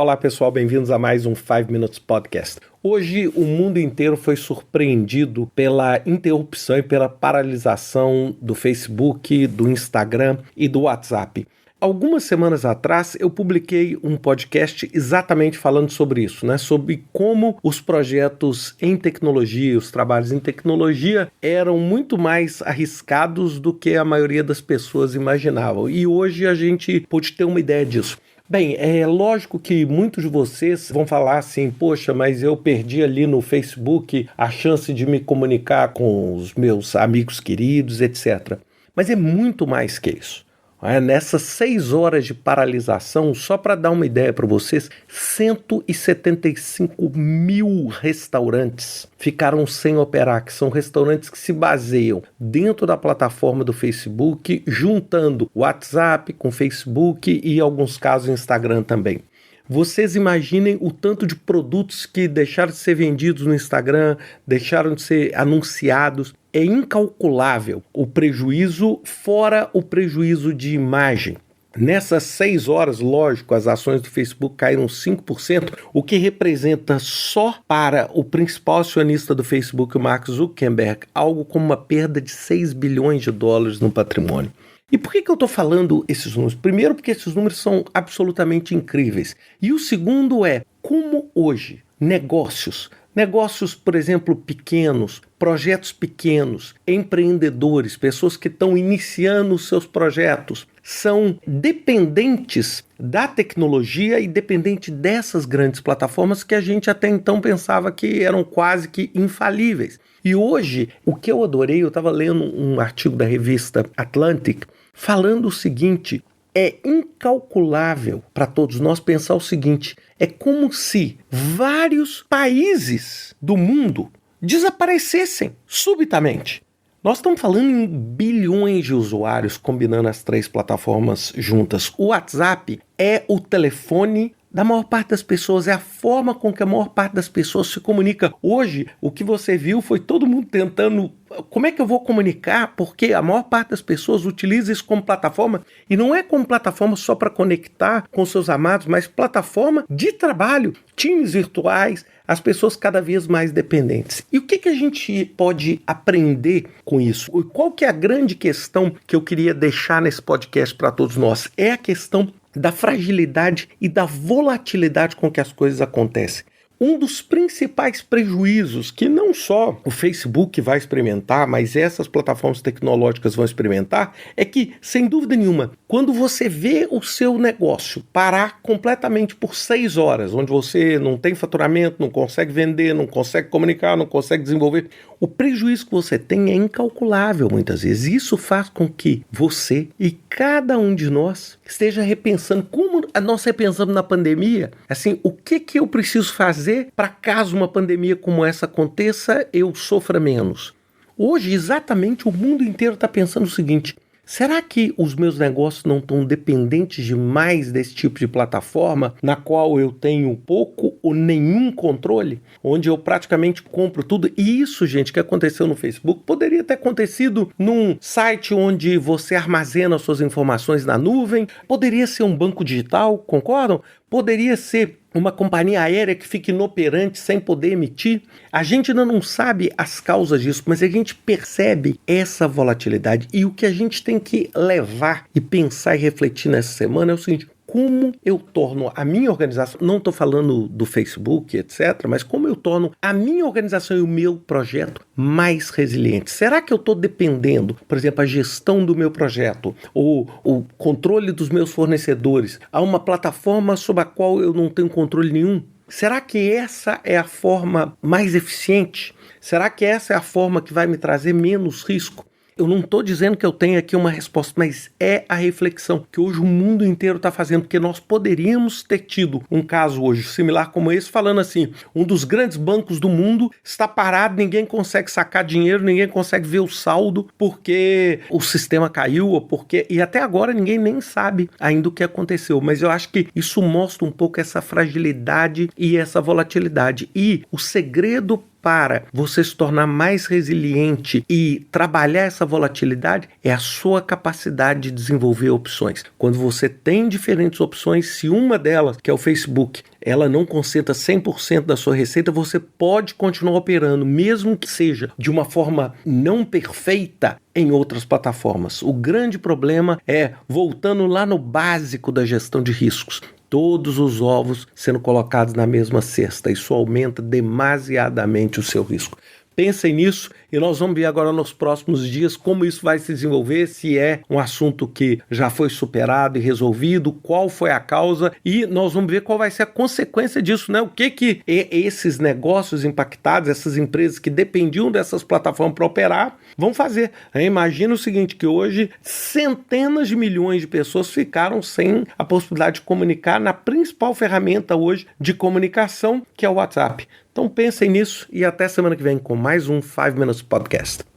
Olá pessoal, bem-vindos a mais um 5 Minutes Podcast. Hoje o mundo inteiro foi surpreendido pela interrupção e pela paralisação do Facebook, do Instagram e do WhatsApp. Algumas semanas atrás eu publiquei um podcast exatamente falando sobre isso, sobre como os projetos em tecnologia, os trabalhos em tecnologia eram muito mais arriscados do que a maioria das pessoas imaginavam. E hoje a gente pôde ter uma ideia disso. Bem, é lógico que muitos de vocês vão falar assim, poxa, mas eu perdi ali no Facebook a chance de me comunicar com os meus amigos queridos, etc. Mas é muito mais que isso. Nessas 6 horas de paralisação, só para dar uma ideia para vocês, 175 mil restaurantes ficaram sem operar, que são restaurantes que se baseiam dentro da plataforma do Facebook, juntando WhatsApp com Facebook e, em alguns casos, Instagram também. Vocês imaginem o tanto de produtos que deixaram de ser vendidos no Instagram, deixaram de ser anunciados. É incalculável o prejuízo, fora o prejuízo de imagem. Nessas 6 horas, lógico, as ações do Facebook caíram 5%, o que representa só para o principal acionista do Facebook, o Mark Zuckerberg, algo como uma perda de 6 bilhões de dólares no patrimônio. E por que eu estou falando esses números? Primeiro, porque esses números são absolutamente incríveis. E o segundo é como hoje negócios, por exemplo, pequenos, projetos pequenos, empreendedores, pessoas que estão iniciando os seus projetos, são dependentes da tecnologia e dependentes dessas grandes plataformas que a gente até então pensava que eram quase que infalíveis. E hoje, o que eu adorei, eu estava lendo um artigo da revista Atlantic, falando o seguinte: é incalculável para todos nós pensar o seguinte, é como se vários países do mundo desaparecessem subitamente. Nós estamos falando em bilhões de usuários combinando as 3 plataformas juntas. O WhatsApp é o telefone da maior parte das pessoas, é a forma com que a maior parte das pessoas se comunica. Hoje, o que você viu foi todo mundo tentando, como é que eu vou comunicar? Porque a maior parte das pessoas utiliza isso como plataforma, e não é como plataforma só para conectar com seus amados, mas plataforma de trabalho, times virtuais, as pessoas cada vez mais dependentes. E o que a gente pode aprender com isso? Qual que é a grande questão que eu queria deixar nesse podcast para todos nós? É a questão da fragilidade e da volatilidade com que as coisas acontecem. Um dos principais prejuízos que não só o Facebook vai experimentar, mas essas plataformas tecnológicas vão experimentar, é que, sem dúvida nenhuma, quando você vê o seu negócio parar completamente por 6 horas, onde você não tem faturamento, não consegue vender, não consegue comunicar, não consegue desenvolver, o prejuízo que você tem é incalculável muitas vezes. Isso faz com que você e cada um de nós esteja repensando, como nós repensamos na pandemia, assim, o que eu preciso fazer para caso uma pandemia como essa aconteça, eu sofra menos. Hoje, exatamente, o mundo inteiro está pensando o seguinte: será que os meus negócios não estão dependentes demais desse tipo de plataforma na qual eu tenho pouco ou nenhum controle? Onde eu praticamente compro tudo. E isso, gente, que aconteceu no Facebook, poderia ter acontecido num site onde você armazena suas informações na nuvem, poderia ser um banco digital, concordam? Poderia ser uma companhia aérea que fica inoperante sem poder emitir. A gente ainda não sabe as causas disso, mas a gente percebe essa volatilidade. E o que a gente tem que levar e pensar e refletir nessa semana é o seguinte: como eu torno a minha organização, não estou falando do Facebook, etc., mas como eu torno a minha organização e o meu projeto mais resilientes? Será que eu estou dependendo, por exemplo, a gestão do meu projeto ou o controle dos meus fornecedores a uma plataforma sobre a qual eu não tenho controle nenhum? Será que essa é a forma mais eficiente? Será que essa é a forma que vai me trazer menos risco? Eu não estou dizendo que eu tenho aqui uma resposta, mas é a reflexão que hoje o mundo inteiro está fazendo, porque nós poderíamos ter tido um caso hoje similar como esse, falando assim: um dos grandes bancos do mundo está parado, ninguém consegue sacar dinheiro, ninguém consegue ver o saldo porque o sistema caiu, ou porque... E até agora ninguém nem sabe ainda o que aconteceu, mas eu acho que isso mostra um pouco essa fragilidade e essa volatilidade. E o segredo para você se tornar mais resiliente e trabalhar essa volatilidade é a sua capacidade de desenvolver opções. Quando você tem diferentes opções, se uma delas, que é o Facebook, ela não concentra 100% da sua receita, você pode continuar operando, mesmo que seja de uma forma não perfeita em outras plataformas. O grande problema é, voltando lá no básico da gestão de riscos, todos os ovos sendo colocados na mesma cesta. Isso aumenta demasiadamente o seu risco. Pensem nisso e nós vamos ver agora nos próximos dias como isso vai se desenvolver, se é um assunto que já foi superado e resolvido, qual foi a causa, e nós vamos ver qual vai ser a consequência disso, né? O que esses negócios impactados, essas empresas que dependiam dessas plataformas para operar, vão fazer. Imagina o seguinte, que hoje centenas de milhões de pessoas ficaram sem a possibilidade de comunicar na principal ferramenta hoje de comunicação, que é o WhatsApp. Então pensem nisso e até semana que vem com mais um 5 Minutes Podcast.